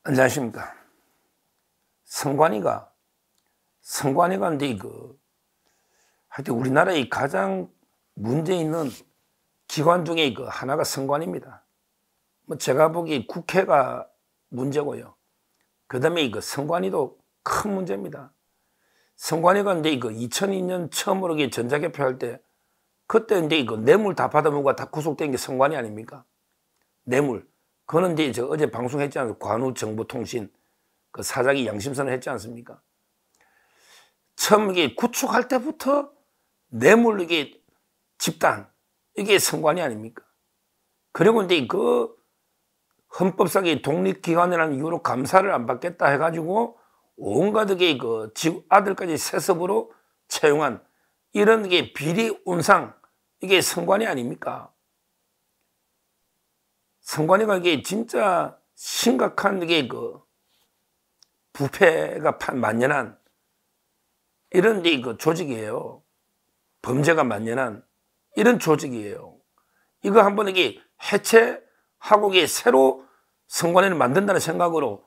안녕하십니까. 성관이가 근데 하여튼 우리나라의 가장 문제 있는 기관 중에 하나가 성관입니다. 뭐 제가 보기에 국회가 문제고요. 그 다음에 성관이도 큰 문제입니다. 성관이가 근데 2002년 처음으로 전자개표할 때 그때 이제 뇌물 다 받아먹고 다 구속된 게 성관이 아닙니까? 뇌물. 그거는 이제 저 어제 방송했지 않습니까? 관우정보통신 그 사장이 양심선을 했지 않습니까? 처음 구축할 때부터 뇌물 집단 이게 성관이 아닙니까? 그리고 이제 그 헌법상 독립기관이라는 이유로 감사를 안 받겠다 해가지고 온갖 아들까지 세습으로 채용한 이런 비리 운상 이게 성관이 아닙니까? 성관이가 진짜 심각한 부패가 만연한 이런 조직이에요. 범죄가 만연한 이런 조직이에요. 이거 한번 해체하고 새로 성관이를 만든다는 생각으로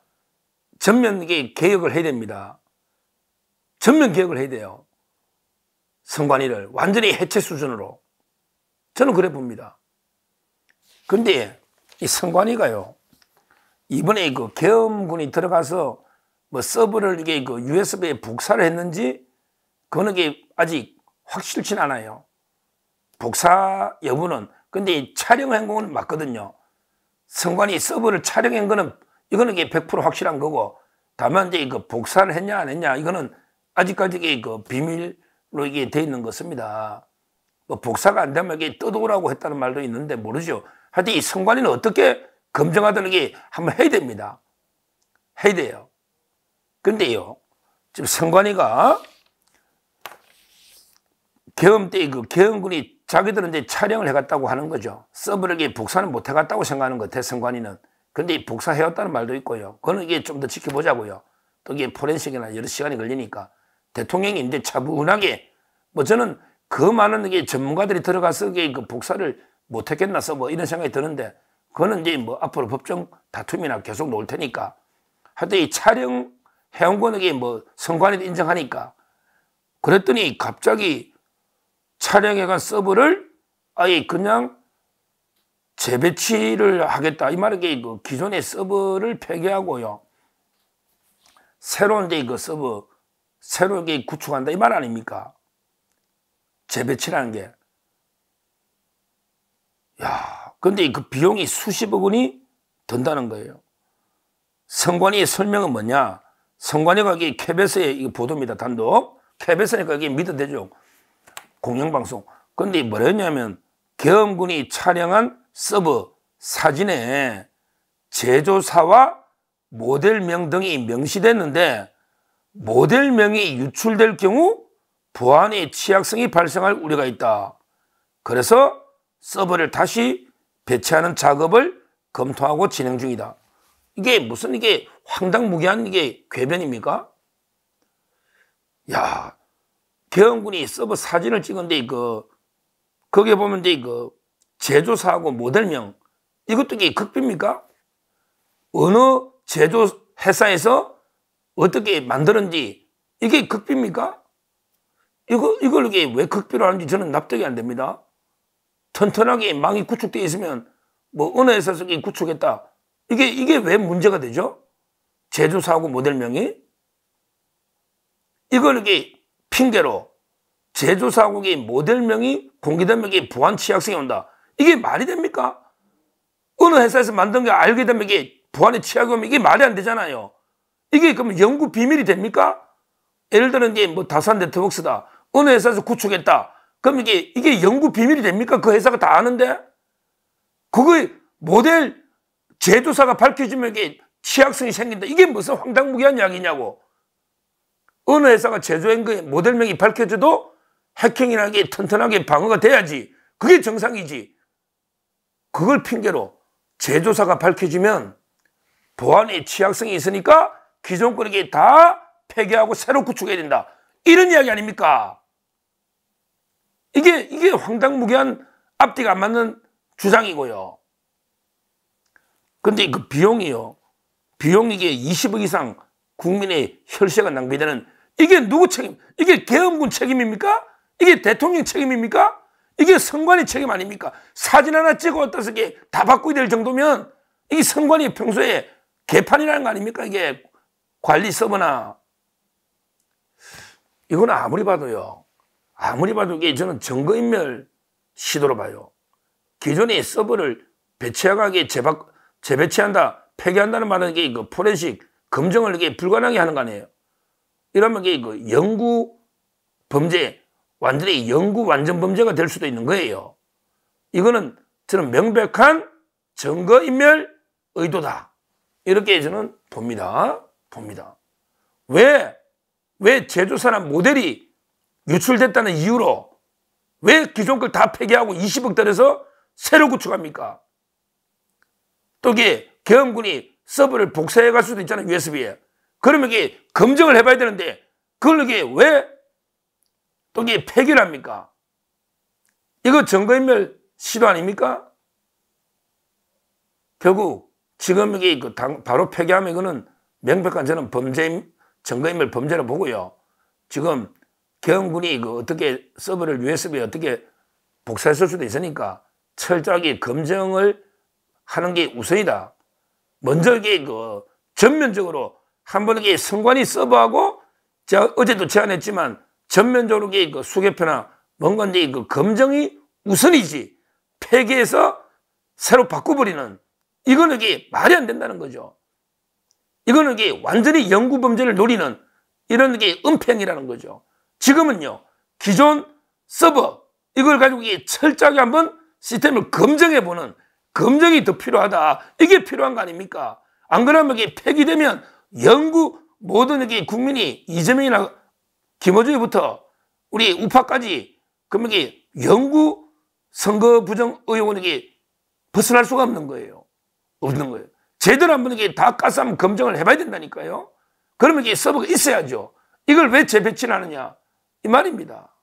전면 개혁을 해야 됩니다. 전면 개혁을 해야 돼요. 성관이를 완전히 해체 수준으로. 저는 그래 봅니다. 근데 이 성관이가요, 이번에 계엄군이 들어가서 뭐 서버를 USB에 복사를 했는지, 그거는 아직 확실치 않아요. 복사 여부는. 근데 촬영 행동은 맞거든요. 성관이 서버를 촬영한 거는, 이거는 100% 확실한 거고, 다만 이제 복사를 했냐, 안 했냐, 이거는 아직까지 비밀로 돼 있는 것입니다. 뭐 복사가 안 되면 떠도라고 했다는 말도 있는데 모르죠. 하여튼 이 성관이는 어떻게 검증하든 한번 해야 됩니다. 해야 돼요. 근데요, 지금 성관이가 계엄 때 계엄군이 자기들은 이제 촬영을 해갔다고 하는 거죠. 서버를 복사는 못 해갔다고 생각하는 것 같아, 성관이는. 근데 복사해왔다는 말도 있고요. 그거는 좀 더 지켜보자고요. 또 포렌식이나 여러 시간이 걸리니까. 대통령이 이제 차분하게, 뭐 저는 그 많은 전문가들이 들어가서 복사를 못했겠나 서버 이런 생각이 드는데, 그거는 이제 뭐 앞으로 법정 다툼이나 계속 놓을 테니까. 하여튼 이 촬영 해온 거는 뭐 성관이도 인정하니까. 그랬더니 갑자기 촬영해간 서버를 아예 그냥 재배치를 하겠다. 이 말은 기존의 서버를 폐기하고요. 새로운 서버, 새로 구축한다. 이 말 아닙니까? 재배치라는 게. 야, 근데 그 비용이 수십억 원이 든다는 거예요. 성관이의 설명은 뭐냐? 성관이가 KBS의 보도입니다. 단독. KBS니까 믿어도 되죠. 공영방송. 근데 뭐라 했냐면, 계엄군이 촬영한 서버 사진에 제조사와 모델명 등이 명시됐는데, 모델명이 유출될 경우 보안의 취약성이 발생할 우려가 있다. 그래서 서버를 다시 배치하는 작업을 검토하고 진행 중이다. 이게 무슨 황당무계한 궤변입니까? 야, 계엄군이 서버 사진을 찍은데 거기에 보면 제조사하고 모델명 이것도 극비입니까? 어느 제조 회사에서 어떻게 만들었는지 이게 극비입니까? 이걸 왜 극비로 하는지 저는 납득이 안 됩니다. 튼튼하게 망이 구축되어 있으면 뭐 어느 회사에서 구축했다. 이게 왜 문제가 되죠? 제조사하고 모델명이? 이걸 핑계로 제조사하고 모델명이 공개되면 보안 취약성이 온다. 이게 말이 됩니까? 어느 회사에서 만든 게 알게 되면 보안에 취약이 오면 이게 말이 안 되잖아요. 이게 그러면 연구 비밀이 됩니까? 예를 들어 뭐 다산 네트워크스다. 어느 회사에서 구축했다. 그럼 이게 연구 비밀이 됩니까? 그 회사가 다 아는데? 그거 모델 제조사가 밝혀지면 취약성이 생긴다. 이게 무슨 황당무계한 이야기냐고. 어느 회사가 제조한 그 모델명이 밝혀져도 해킹이나 튼튼하게 방어가 돼야지. 그게 정상이지. 그걸 핑계로 제조사가 밝혀지면 보안에 취약성이 있으니까 기존 거를 다 폐기하고 새로 구축해야 된다. 이런 이야기 아닙니까? 이게 황당무계한 앞뒤가 안 맞는 주장이고요. 근데 그 비용이요. 비용 이게 20억 이상 국민의 혈세가 낭비되는 이게 누구 책임? 이게 계엄군 책임입니까? 이게 대통령 책임입니까? 이게 선관위 책임 아닙니까? 사진 하나 찍어 왔다 서게 다 바꿔야 될 정도면 이 선관위 평소에 개판이라는 거 아닙니까? 이게 관리 서버나. 이건 아무리 봐도요. 아무리 봐도 이게 저는 증거인멸 시도로 봐요. 기존의 서버를 배치하게 재배치한다, 폐기한다는 말은 이게 그 포렌식 검증을 이게 불가능하게 하는 거 아니에요. 이러면 이게 그 영구 범죄, 완전히 영구 완전 범죄가 될 수도 있는 거예요. 이거는 저는 명백한 증거인멸 의도다. 이렇게 저는 봅니다. 왜 제조사나 모델이 유출됐다는 이유로 왜 기존 걸 다 폐기하고 20억 들여서 새로 구축합니까? 또 이게 계엄군이 서버를 복사해 갈 수도 있잖아요, USB에. 그러면 이게 검증을 해봐야 되는데 그걸 이게 왜 또 이게 폐기를 합니까? 이거 증거인멸 시도 아닙니까? 결국 지금 이게 바로 폐기하면 이거는 명백한 저는 증거인멸 범죄를 보고요. 지금 계엄군이 어떻게 서버를 USB에 어떻게 복사했을 수도 있으니까 철저하게 검증을 하는 게 우선이다. 먼저 이게 전면적으로 한번 이게 선관위 서버하고 제가 어제도 제안했지만 전면적으로 이게 수개표나 뭔가 이제 검증이 우선이지 폐기해서 새로 바꿔버리는 이거는 이게 말이 안 된다는 거죠. 이거는 이게 완전히 영구 범죄를 노리는 이런 게 은폐행위라는 거죠. 지금은요, 기존 서버, 이걸 가지고 이게 철저하게 한번 시스템을 검증해보는 검증이 더 필요하다. 이게 필요한 거 아닙니까? 안 그러면 이게 폐기되면 영구 모든 이게 국민이 이재명이나 김어준이부터 우리 우파까지 그러면 이게 영구 선거 부정 의혹은 벗어날 수가 없는 거예요. 제대로 한번 이게 다 가서 한번 검증을 해봐야 된다니까요. 그러면 이게 서버가 있어야죠. 이걸 왜 재배치를 하느냐? 이 말입니다.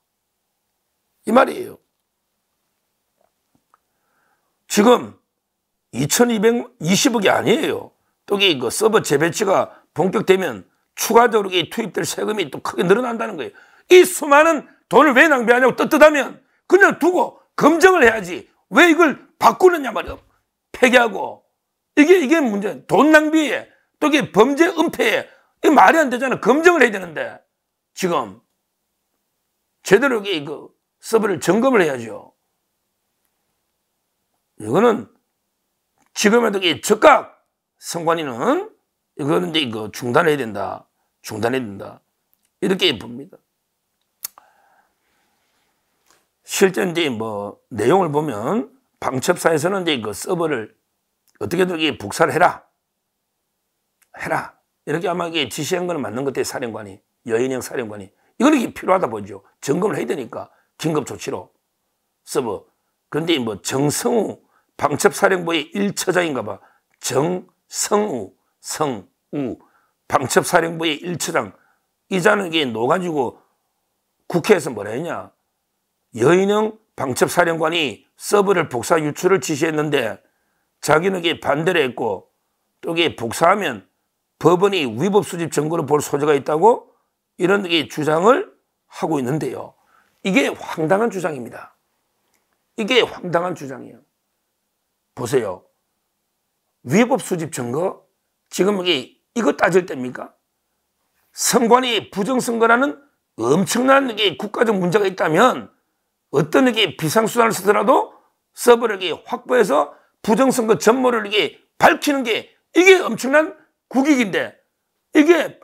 이 말이에요. 지금 2220억이 아니에요. 또 이게 서버 재배치가 본격되면 추가적으로 투입될 세금이 또 크게 늘어난다는 거예요. 이 수많은 돈을 왜 낭비하냐고 떳떳하면 그냥 두고 검증을 해야지. 왜 이걸 바꾸느냐 말이에요. 폐기하고. 이게 문제예요. 돈 낭비에 또 이게 범죄 은폐에 이게 말이 안 되잖아. 검증을 해야 되는데 지금 제대로 서버를 점검을 해야죠. 이거는 지금에도 즉각 선관위는 이거는 이제 중단해야 된다. 이렇게 봅니다. 실제 이제 내용을 보면 방첩사에서는 이제 서버를 어떻게든 이게 복사를 해라. 이렇게 아마 이게 지시한 거는 맞는 것 같아요. 사령관이. 여인영 사령관이. 이거는 이게 필요하다 보죠. 점검을 해야 되니까. 긴급 조치로. 서버. 그런데 정성우 방첩사령부의 1처장인가 봐. 정성우, 방첩사령부의 1처장. 이자는 이게 놓가지고 국회에서 뭐라 했냐. 여인영 방첩사령관이 서버를 복사 유출을 지시했는데 자기는 이게 반대를 했고 또 이게 복사하면 법원이 위법 수집 증거로 볼 소지가 있다고 이런 게 주장을 하고 있는데요. 이게 황당한 주장입니다. 이게 황당한 주장이에요. 보세요. 위법 수집 증거? 지금 이거 따질 때입니까? 선관위 부정선거라는 엄청난 국가적 문제가 있다면 어떤 비상수단을 쓰더라도 서버를 확보해서 부정선거 전모를 밝히는 게 이게 엄청난 국익인데 이게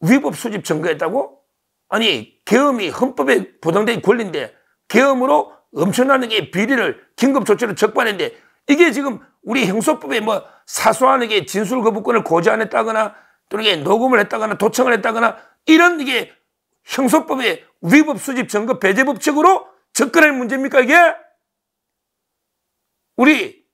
위법 수집 증거였다고? 아니 계엄이 헌법에 보장된 권리인데 계엄으로 엄청난 비리를 긴급 조치를 적발했는데 이게 지금 우리 형소법에 사소한 진술 거부권을 고지 안 했다거나 또는 녹음을 했다거나 도청을 했다거나 이런 형소법의 위법 수집 증거 배제 법칙으로 접근할 문제입니까 이게? 우리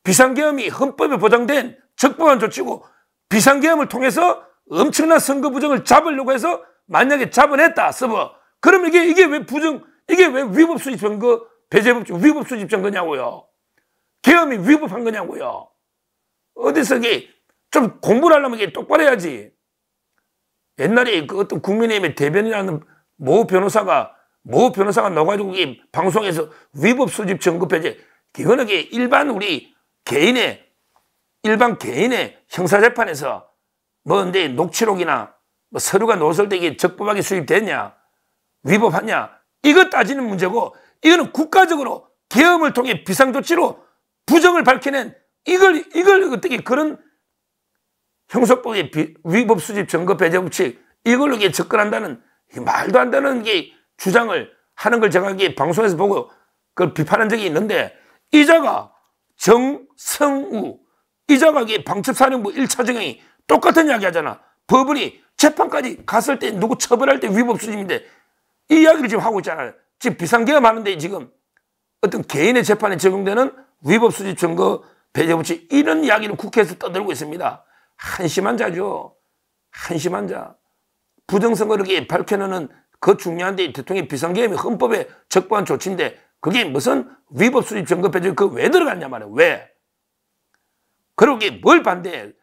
비상계엄이 헌법에 보장된 적법한 조치고 비상계엄을 통해서 엄청난 선거 부정을 잡으려고 해서 만약에 잡아냈다 서버 그러면 이게 왜 위법 수집 증거 배제 법칙 위법 수집 증거냐고요? 계엄이 위법한 거냐고요? 어디서 이게 좀 공부를 하려면 이게 똑바로 해야지. 옛날에 그 어떤 국민의힘의 대변이라는 모 변호사가 나와가지고 방송에서 위법 수집 증거 폐지, 이거는 일반 개인의 형사재판에서 뭐 근데 녹취록이나 뭐 서류가 노설되게 적법하게 수입됐냐, 위법하냐, 이거 따지는 문제고, 이거는 국가적으로 계엄을 통해 비상조치로 부정을 밝혀낸 이걸 어떻게 그런 형사법의 위법 수집 증거 배제 법칙 이걸로 접근한다는 말도 안 되는 주장을 하는 걸 제가 방송에서 보고 그걸 비판한 적이 있는데, 이자가 정성우 이자가 방첩사령부 1차 정형이 똑같은 이야기 하잖아. 법원이 재판까지 갔을 때 누구 처벌할 때 위법 수집인데 이 이야기를 지금 하고 있잖아요. 지금 비상계엄 하는데 지금 어떤 개인의 재판에 적용되는 위법 수집 증거 배제 법칙 이런 이야기를 국회에서 떠들고 있습니다. 한심한 자죠. 한심한 자. 부정선거를 밝혀내는 그 중요한데 대통령의 비상계엄이 헌법에 적법한 조치인데 그게 무슨 위법 수집 증거 배제 그거 왜 들어갔냐 말이에요. 왜? 그리고 뭘 반대해?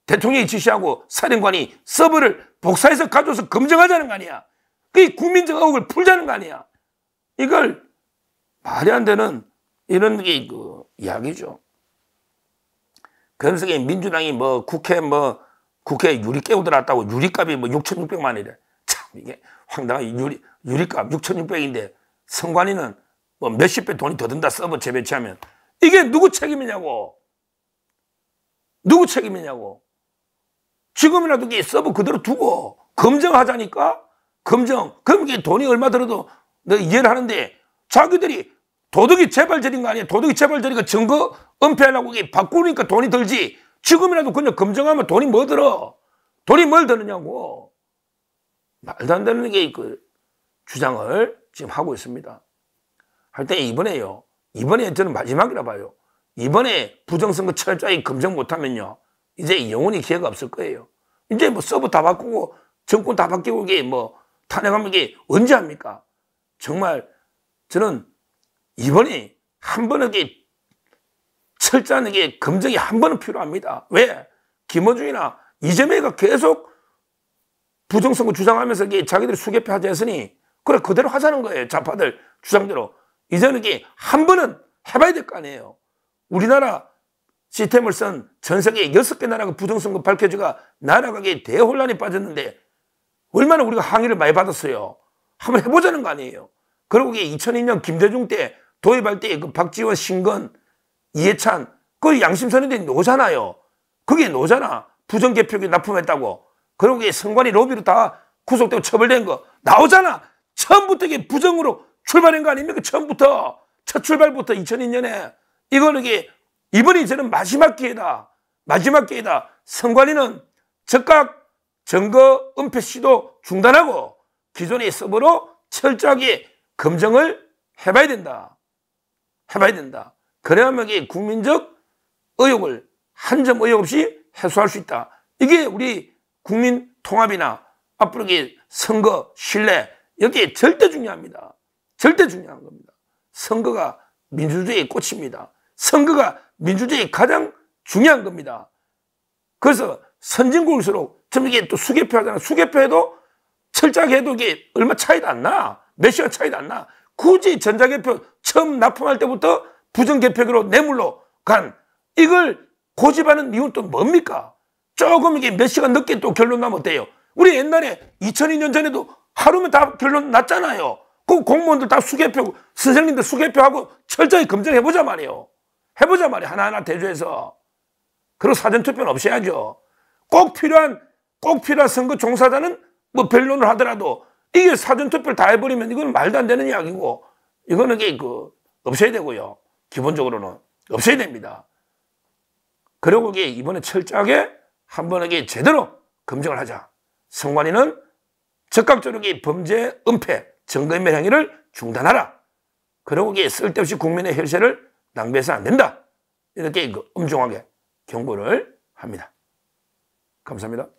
대통령이 지시하고 사령관이 서버를 복사해서 가져와서 검증하자는 거 아니야. 그게 국민적 의혹을 풀자는 거 아니야. 이걸 말이 안 되는 이런 이야기죠. 그래서 민주당이 국회 유리 깨고 들어왔다고 유리값이 6,600만이래. 참 이게 황당한 유리값 6,600인데 선관위는 몇십 배 돈이 더 든다 서버 재배치하면. 이게 누구 책임이냐고. 누구 책임이냐고. 지금이라도 서버 그대로 두고 검증하자니까. 검증. 그럼 이게 돈이 얼마 들어도 내가 이해를 하는데 자기들이 도덕이 재발절인 거 아니야. 도덕이 재발절이니까 증거 은폐하려고 바꾸니까 돈이 들지. 지금이라도 그냥 검증하면 돈이 뭐 들어. 돈이 뭘 드느냐고. 말도 안 되는 주장을 지금 하고 있습니다. 할 때 이번에 저는 마지막이라 봐요. 이번에 부정선거 철저히 검증 못하면요. 이제 영원히 기회가 없을 거예요. 이제 서버 다 바꾸고 정권 다 바뀌고 탄핵하면 언제 합니까? 정말 저는 이번에 한 번은 철저한 검증이 한 번은 필요합니다. 왜? 김어준이나 이재명이가 계속 부정선거 주장하면서 자기들이 수개표 하자 했으니 그래 그대로 하자는 거예요. 좌파들 주장대로. 이제는 한 번은 해봐야 될 거 아니에요. 우리나라 시스템을 쓴 전 세계 6개 나라가 부정선거 밝혀주가 나라가 대혼란에 빠졌는데 얼마나 우리가 항의를 많이 받았어요. 한번 해보자는 거 아니에요. 그리고 2002년 김대중 때 도입할 때 박지원, 신건, 이해찬 그 양심선언들이 노잖아요. 그게 노잖아. 부정개표기 납품했다고. 그리고 선관위 로비로 다 구속되고 처벌된 거 나오잖아. 처음부터 부정으로 출발한 거 아닙니까? 처음부터. 첫 출발부터 2002년에. 이거는 이번이 저는 마지막 기회다. 마지막 기회다. 선관위는 즉각 증거 은폐 시도 중단하고 기존의 서버로 철저하게 검증을 해봐야 된다. 해봐야 된다. 그래야만 국민적 의혹을 한 점 의혹 없이 해소할 수 있다. 이게 우리 국민 통합이나 앞으로 선거 신뢰 여기에 절대 중요합니다. 절대 중요한 겁니다. 선거가 민주주의의 꽃입니다. 선거가 민주주의의 가장 중요한 겁니다. 그래서 선진국일수록 좀 이게 또 수개표 하잖아. 수개표해도 철저하게 해도 이게 얼마 차이도 안 나. 몇 시간 차이도 안 나. 굳이 전자개표 처음 납품할 때부터 부정개표기로 뇌물로 간 이걸 고집하는 이유는 또 뭡니까? 조금 이게 몇 시간 늦게 또 결론 나면 어때요? 우리 옛날에 2002년 전에도 하루면 다 결론 났잖아요. 그 공무원들 다 수개표, 선생님들 수개표하고 철저히 검증해보자 말이에요. 해보자 말이에요. 하나하나 대조해서. 그리고 사전투표는 없애야죠. 꼭 필요한 선거 종사자는 변론을 하더라도 이게 사전투표를 다 해버리면 이건 말도 안 되는 이야기고 이거는 없애야 되고요. 기본적으로는 없애야 됩니다. 그리고 이번에 철저하게 한 번에 제대로 검증을 하자. 선관위는 적극적으로 범죄 은폐, 증거인멸 행위를 중단하라. 그리고 쓸데없이 국민의 혈세를 낭비해서는 안 된다. 이렇게 엄중하게 경고를 합니다. 감사합니다.